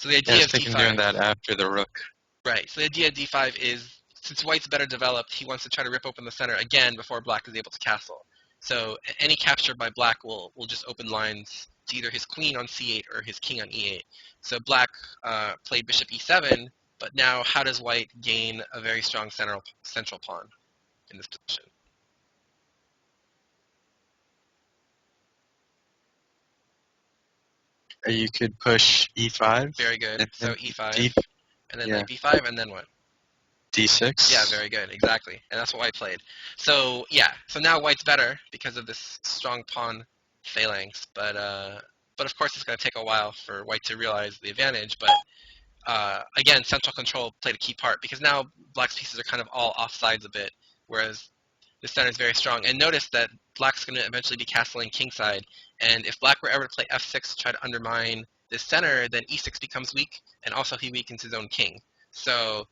So the Yeah, I idea was of thinking d5, doing that after the rook. right? So the idea of d5 is, since white's better developed, he wants to try to rip open the center again before black is able to castle. So any capture by black will just open lines to either his queen on c8 or his king on e8. So black played bishop e7, but now how does white gain a very strong central pawn in this position? You could push e5. Very good. And So then e5, d, and then yeah, knight b5, and then what? d6. Yeah, very good. Exactly. And that's what white played. So, yeah. So now white's better because of this strong pawn phalanx. But of course, it's going to take a while for white to realize the advantage. But again, central control played a key part because now black's pieces are kind of all offsides a bit, whereas the center is very strong. And notice that black's going to eventually be castling kingside. And if black were ever to play f6 to try to undermine this center, then e6 becomes weak, and also he weakens his own king. So,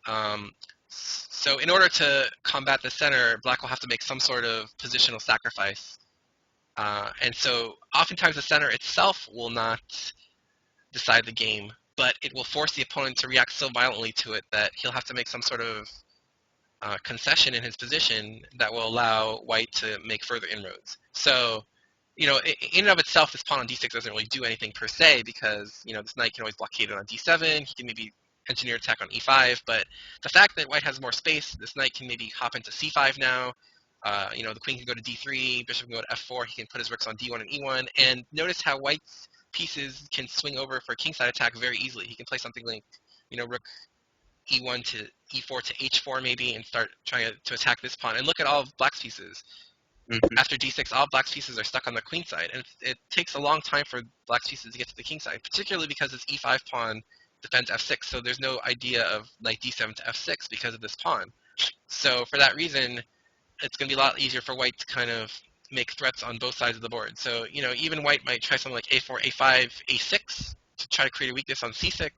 um, so in order to combat the center, black will have to make some sort of positional sacrifice. And so oftentimes the center itself will not decide the game, but it will force the opponent to react so violently to it that he'll have to make some sort of concession in his position that will allow white to make further inroads. So, in and of itself, this pawn on d6 doesn't really do anything per se because, this knight can always blockade it on d7. He can maybe engineer attack on e5, but the fact that white has more space, this knight can maybe hop into c5 now. The queen can go to d3, bishop can go to f4. He can put his rooks on d1 and e1. And notice how white's pieces can swing over for kingside attack very easily. He can play something like, rook e1 to e4 to h4 maybe and start trying to attack this pawn. And look at all of black's pieces. Mm-hmm. After d6, all black's pieces are stuck on the queen side. And it takes a long time for black's pieces to get to the king side, particularly because this e5 pawn defends f6. So there's no idea of knight d7 to f6 because of this pawn. So for that reason, it's going to be a lot easier for white to kind of make threats on both sides of the board. So, even white might try something like a4, a5, a6 to try to create a weakness on c6.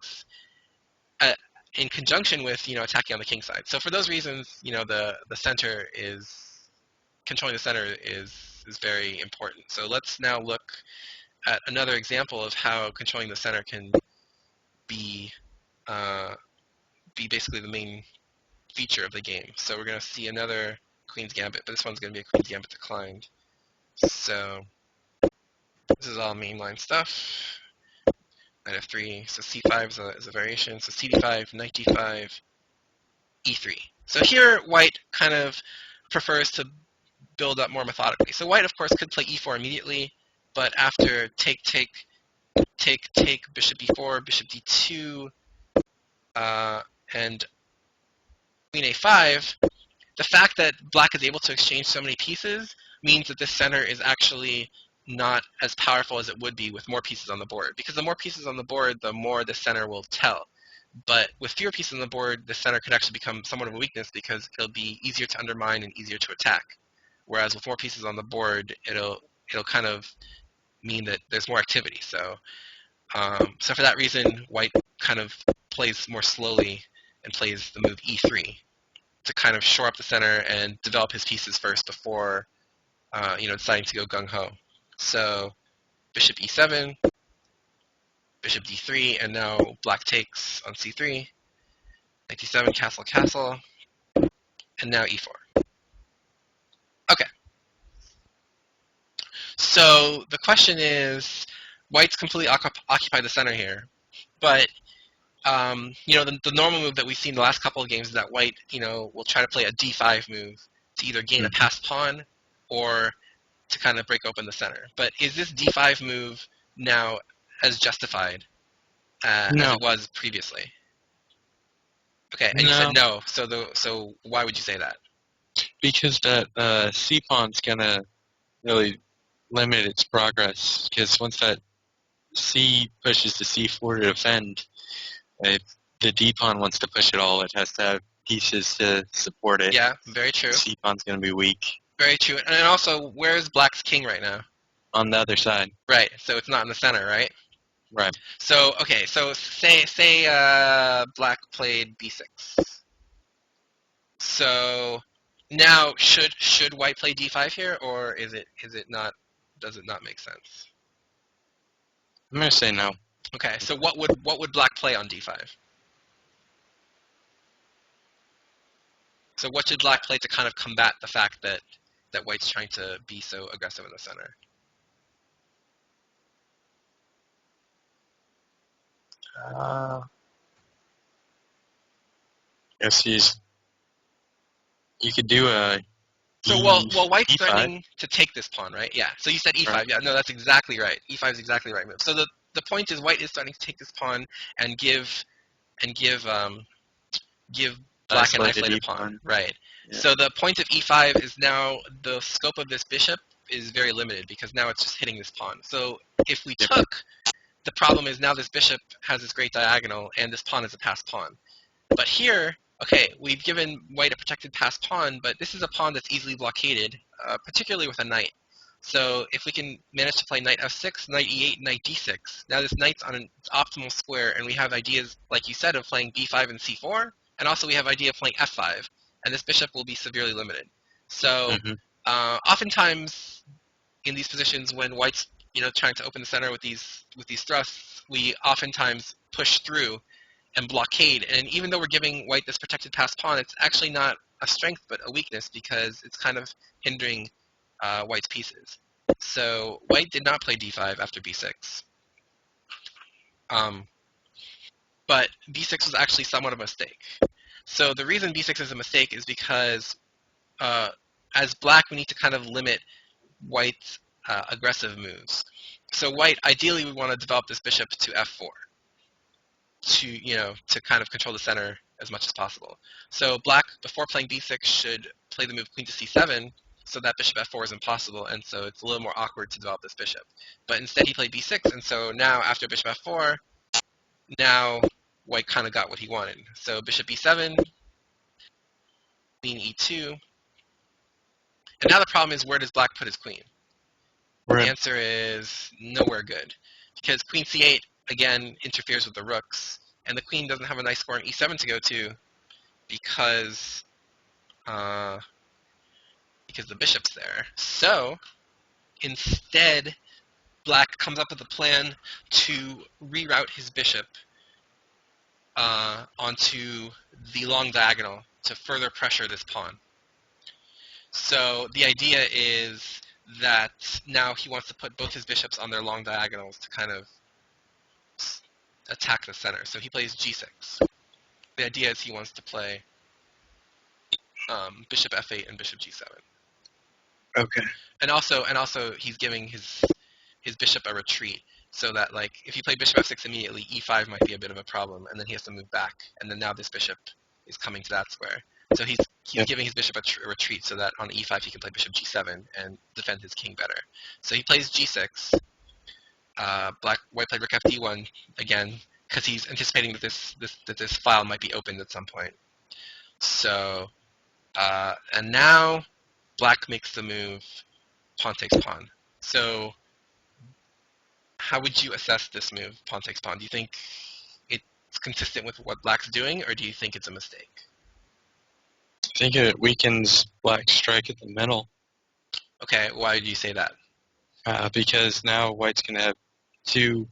In conjunction with attacking on the king side. So for those reasons, the center is controlling the center is very important. So let's now look at another example of how controlling the center can be basically the main feature of the game. So we're going to see another Queen's Gambit, but this one's going to be a Queen's Gambit declined. So this is all mainline stuff. Knight f3, so c5 is a variation. So cd5, knight d5, e3. So here, white kind of prefers to build up more methodically. So white, of course, could play e4 immediately, but after take, bishop b4, bishop d2, and queen a5, the fact that black is able to exchange so many pieces means that this center is actually not as powerful as it would be with more pieces on the board. Because the more pieces on the board, the more the center will tell. But with fewer pieces on the board, the center could actually become somewhat of a weakness because it'll be easier to undermine and easier to attack. Whereas with more pieces on the board, it'll kind of mean that there's more activity. So for that reason, white kind of plays more slowly and plays the move e3 to kind of shore up the center and develop his pieces first before deciding to go gung-ho. So bishop e7, bishop d3, and now black takes on c3, knight d7, castle, castle, and now e4. Okay. So the question is, white's completely occupied the center here, but the normal move that we've seen the last couple of games is that white, will try to play a d5 move to either gain a passed pawn or to kind of break open the center. But is this d5 move now as justified as No. it was previously? Okay, and No. you said no. So why would you say that? Because that c pawn's gonna really limit its progress. Because once that c pushes to c4 to defend, if the d pawn wants to push it all, it has to have pieces to support it. Yeah, very true. The c pawn's gonna be weak. Very true. And also, where's black's king right now? On the other side. Right. So it's not in the center, right? Right. So okay. So say black played b6. So now should white play d5 here, or is it not? Does it not make sense? I'm gonna say no. Okay, so what would black play on d5? So what should black play to kind of combat the fact that white's trying to be so aggressive in the center? Uh, guess you could do a So well, white's E5, threatening to take this pawn, right? Yeah. So you said right? e5. Yeah, no, that's exactly right. e5 is exactly the right move. So the point is white is starting to take this pawn and give black an Isolated isolated pawn, E1. right? Yeah. So the point of e5 is now the scope of this bishop is very limited because now it's just hitting this pawn. So if we Yep. took, the problem is now this bishop has this great diagonal and this pawn is a passed pawn. But here, okay, we've given white a protected passed pawn, but this is a pawn that's easily blockaded, particularly with a knight. So if we can manage to play knight f6, knight e8, knight d6, now this knight's on an optimal square, and we have ideas, like you said, of playing b5 and c4, and also we have idea of playing f5, and this bishop will be severely limited. So Hmm. oftentimes in these positions when white's trying to open the center with these thrusts, we oftentimes push through and blockade. And even though we're giving white this protected passed pawn, it's actually not a strength but a weakness because it's kind of hindering white's pieces. So white did not play d5 after b6. Um, but b6 was actually somewhat of a mistake. So the reason b6 is a mistake is because uh, as black, we need to kind of limit white's aggressive moves. So white, ideally, we want to develop this bishop to f4 to kind of control the center as much as possible. So black, before playing b6, should play the move queen to c7, so that bishop f4 is impossible, and so it's a little more awkward to develop this bishop. But instead he played b6, and so now after bishop f4, now white kind of got what he wanted. So bishop b7, queen e2, and now the problem is where does black put his queen? The Right. answer is nowhere good, because queen c8 again interferes with the rooks, and the queen doesn't have a nice square on e7 to go to because uh, because the bishop's there. So instead, black comes up with a plan to reroute his bishop onto the long diagonal to further pressure this pawn. So the idea is that now he wants to put both his bishops on their long diagonals to kind of attack the center. So he plays g6. The idea is he wants to play bishop f8 and bishop g7. Okay. And also he's giving his bishop a retreat, so that like if you play bishop f6 immediately, e5 might be a bit of a problem, and then he has to move back, and then now this bishop is coming to that square. So he's Yep. giving his bishop a retreat so that on e5 he can play bishop g7 and defend his king better. So he plays g6. White played rook fd1 again because he's anticipating that this file might be opened at some point. So and now black makes the move pawn takes pawn. So how would you assess this move, pawn takes pawn? Do you think it's consistent with what black's doing, or do you think it's a mistake? I think it weakens black's strike at the middle Okay, why do you say that? because now white's going to have two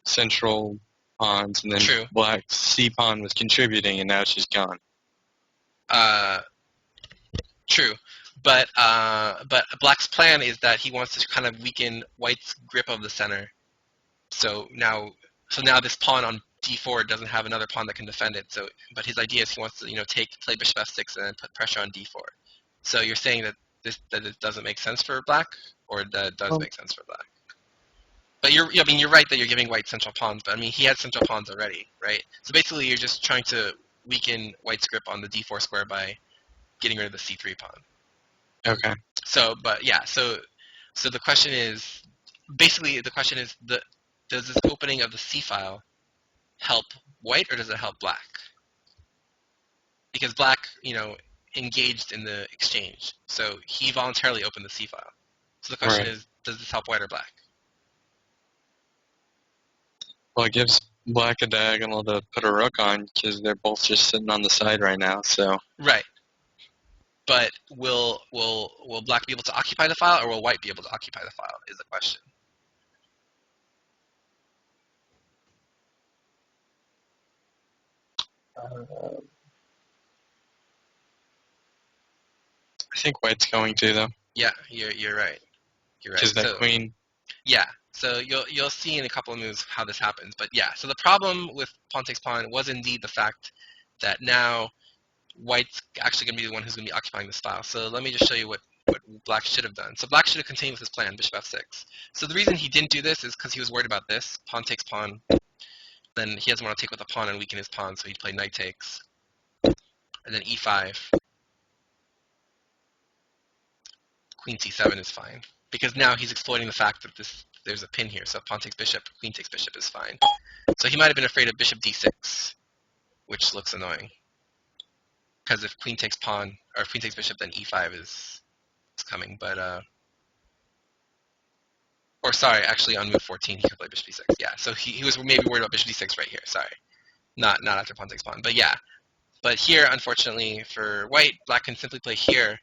central pawns, and then True. black's C pawn was contributing, and now she's gone. Uh, true. But black's plan is that he wants to kind of weaken white's grip of the center. So now this pawn on d4 doesn't have another pawn that can defend it. So, but his idea is he wants to play bishop f6 and then put pressure on d4. So you're saying that it doesn't make sense for black, or that it does Um, make sense for black? But you're right that you're giving white central pawns. But I mean, he had central pawns already, right? So basically, you're just trying to weaken white's grip on the d4 square by getting rid of the c3 pawn. Okay. So, but yeah, so the question is, basically, does this opening of the c file help white or does it help black? Because black, engaged in the exchange, so he voluntarily opened the c file. So the question Right. is, does this help white or black? Well, it gives black a diagonal to put a rook on because they're both just sitting on the side right now. So Right. But will black be able to occupy the file, or will white be able to occupy the file? Is the question. I think white's going to, though, Yeah, you're right. You're right. because that So queen. yeah, so you'll see in a couple of moves how this happens. But yeah, so the problem with pawn takes pawn was indeed the fact that now white's actually going to be the one who's going to be occupying this file. So let me just show you what black should have done. So black should have continued with his plan, bishop f6. So the reason he didn't do this is because he was worried about this. Pawn takes pawn. Then he doesn't want to take with a pawn and weaken his pawn, so he'd play knight takes. And then e5. Queen c7 is fine. Because now he's exploiting the fact that there's a pin here. So pawn takes bishop, queen takes bishop is fine. So he might have been afraid of bishop d6, which looks annoying. Because if queen takes pawn, or if queen takes bishop, then e5 is coming. But or sorry, actually on move 14 he could play bishop d6. Yeah, so he was maybe worried about bishop d6 right here. Sorry, not after pawn takes pawn. But yeah, but here unfortunately for white, black can simply play here.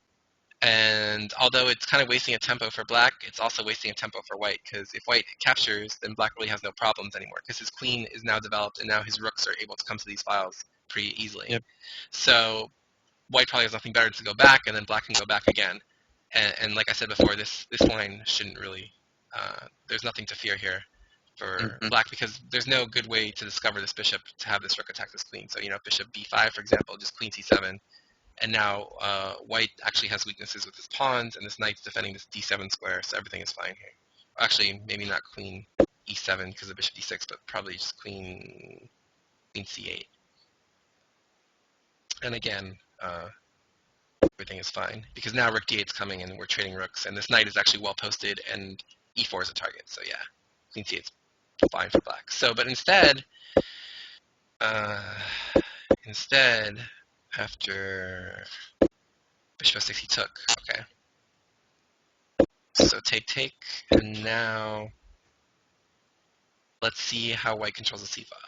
And although it's kind of wasting a tempo for black, it's also wasting a tempo for white, because if white captures, then black really has no problems anymore, because his queen is now developed, and now his rooks are able to come to these files pretty easily. Yep. So white probably has nothing better to go back, and then black can go back again. And like I said before, this line shouldn't really. There's nothing to fear here for black, because there's no good way to discover this bishop to have this rook attack this queen. So bishop b5, for example, just queen c7. And now white actually has weaknesses with his pawns, and this knight's defending this d7 square, so everything is fine here. Actually, maybe not queen e7 because of bishop d6, but probably just queen c8. And again, everything is fine, because now rook d8 is coming, and we're trading rooks, and this knight is actually well posted, and e4 is a target, so yeah, queen c8 is fine for black. So, but instead, after bishop f6 he took, okay. So take, and now let's see how white controls the c file.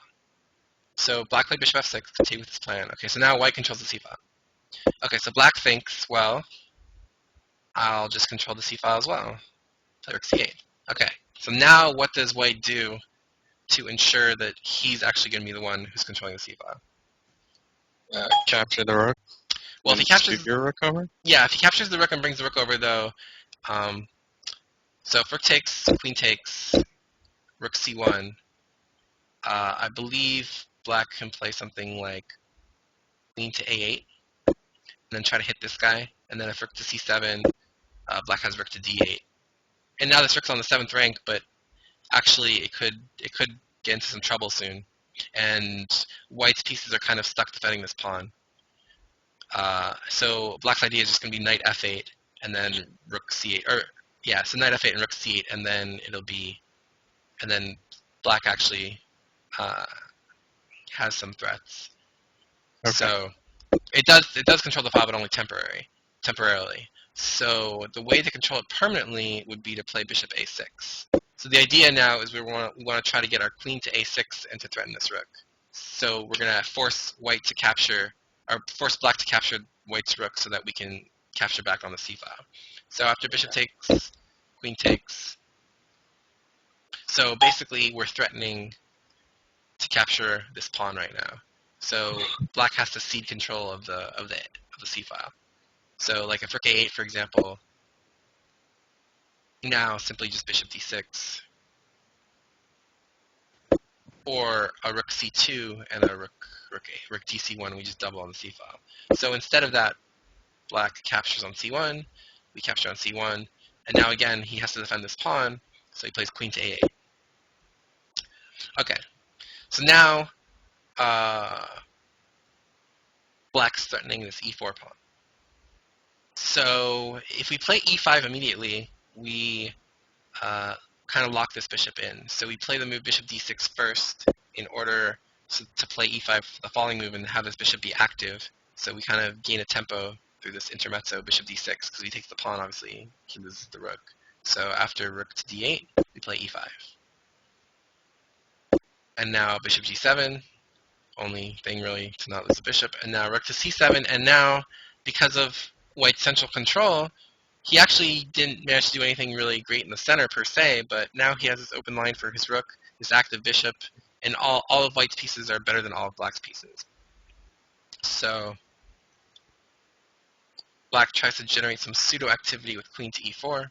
So black played bishop f6, continue with his plan. Okay, so now white controls the c file. Okay, so black thinks, well, I'll just control the c file as well. Play rook c8. Okay, so now what does white do to ensure that he's actually going to be the one who's controlling the c file? Capture the rook. Well, if he captures your rook over. Yeah, if he captures the rook and brings the rook over, though, so if rook takes, queen takes, rook c1, I believe black can play something like queen to a8, and then try to hit this guy, and then if rook to c7, black has rook to d8. And now this rook's on the 7th rank, but actually it could get into some trouble soon. And white's pieces are kind of stuck defending this pawn. So black's idea is just going to be knight f8, and then rook c8. So knight f8 and rook c8, and then and then black actually has some threats. Okay. So it does control the file, but only temporarily. So the way to control it permanently would be to play bishop a6. So the idea now is we want to try to get our queen to a6 and to threaten this rook. So we're going to force white to capture, or force black to capture white's rook, so that we can capture back on the c file. So after bishop takes, queen takes. So basically we're threatening to capture this pawn right now. So black has to cede control of the c file. So like if rook a8, for example, now simply just bishop d6, or a rook c2 and a rook dc1, we just double on the c file. So instead of that, black captures on c1, we capture on c1, and now again he has to defend this pawn, so he plays queen to a8. Okay, so now black's threatening this e4 pawn. So if we play e5 immediately, we kind of lock this bishop in. So we play the move bishop d6 first in order to play e5 for the following move and have this bishop be active. So we kind of gain a tempo through this intermezzo bishop d6, because he takes the pawn, obviously he loses the rook. So after rook to d8, we play e5. And now bishop g7, only thing really to not lose the bishop. And now rook to c7, and now because of white's central control, he actually didn't manage to do anything really great in the center per se, but now he has this open line for his rook, his active bishop, and all of white's pieces are better than all of black's pieces. So black tries to generate some pseudo activity with queen to e4.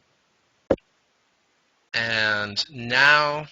And now